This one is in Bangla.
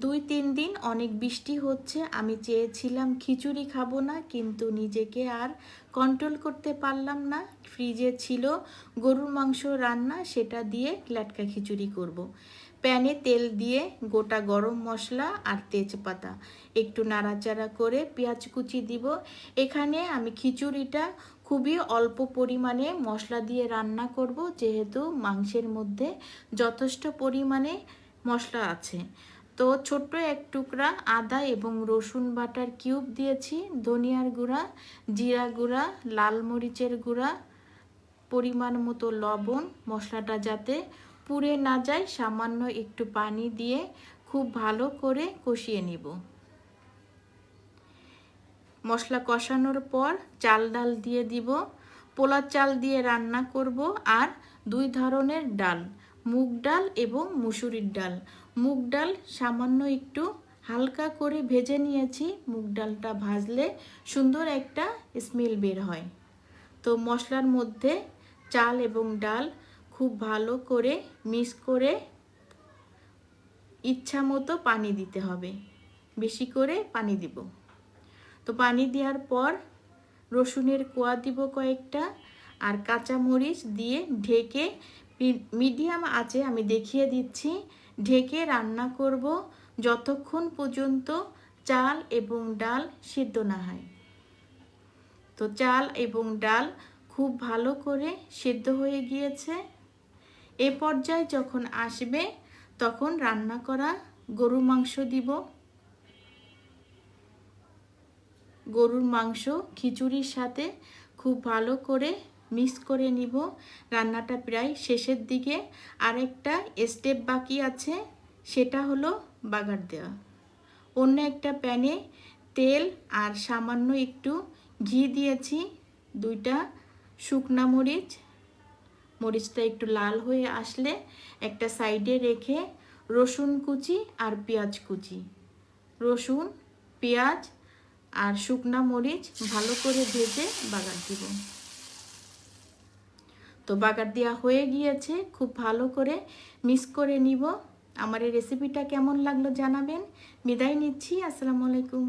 2-3 দিন অনেক বৃষ্টি হচ্ছে। আমি চেয়েছিলাম খিচুড়ি খাবো না, কিন্তু নিজেকে আর কন্ট্রোল করতে পারলাম না। ফ্রিজে ছিল গরুর মাংস রান্না, সেটা দিয়ে ল্যাটকা খিচুড়ি করব। প্যানে তেল দিয়ে গোটা গরম মশলা আর তেজপাতা একটু নাড়াচাড়া করে পেঁয়াজ কুচি দিব। এখানে আমি খিচুড়িটা খুবই অল্প পরিমাণে মশলা দিয়ে রান্না করব, যেহেতু মাংসের মধ্যে যথেষ্ট পরিমাণে মশলা আছে। তো ছোট্ট এক টুকরা আদা এবং রসুন বাটার কিউব দিয়েছি, ধনিয়ার গুঁড়া, জিরা গুঁড়া, লাল মরিচের গুঁড়া, পরিমাণ মতো লবণ। মশলাটা যাতে পুড়ে না যায় সামান্য একটু পানি দিয়ে খুব ভালো করে কষিয়ে নিব। মশলা কষানোর পর চাল ডাল দিয়ে দিব। পোলা চাল দিয়ে রান্না করব। আর 2 ধরনের ডাল, মুগ ডাল এবং মুসুরির ডাল। মুগ ডাল সামান্য একটু হালকা করে ভেজে নিয়েছি। মুগ ডালটা ভাজলে সুন্দর একটা স্মেল বের হয়। তো মশলার মধ্যে চাল এবং ডাল খুব ভালো করে মিক্স করে ইচ্ছা মতো পানি দিতে হবে, বেশি করে পানি দিব। তো পানি দেওয়ার পর রসুনের কোয়া দিব কয়েকটা, আর কাঁচা মরিচ দিয়ে ঢেকে মিডিয়াম আঁচে আমি দেখিয়ে দিচ্ছি, ঢেকে রান্না করব যতক্ষণ পর্যন্ত চাল এবং ডাল সিদ্ধ না হয়। তো চাল এবং ডাল খুব ভালো করে সিদ্ধ হয়ে গিয়েছে। এ পর্যায়ে যখন আসবে তখন রান্না করা গরুর মাংস দিব। গরুর মাংস খিচুড়ির সাথে খুব ভালো করে মিক্স করে নিব। রান্নাটা প্রায় শেষের দিকে। আরেকটা স্টেপ বাকি আছে, সেটা হলো বাগার দেওয়া। অন্য একটা প্যানে তেল আর সামান্য একটু ঘি দিয়েছি। 2টা শুকনা মরিচ, মরিচটা একটু লাল হয়ে আসলে একটা সাইডে রেখে রসুন কুচি আর পেঁয়াজ কুচি, রসুন, পেঁয়াজ আর শুকনা মরিচ ভালো করে ভেজে বাগার দিব। তো বাগার দেওয়া হয়ে গিয়েছে, খুব ভালো করে মিক্স করে নিব। আমার এই রেসিপিটা কেমন লাগলো জানাবেন। বিদায় নিচ্ছি। আসসালামু আলাইকুম।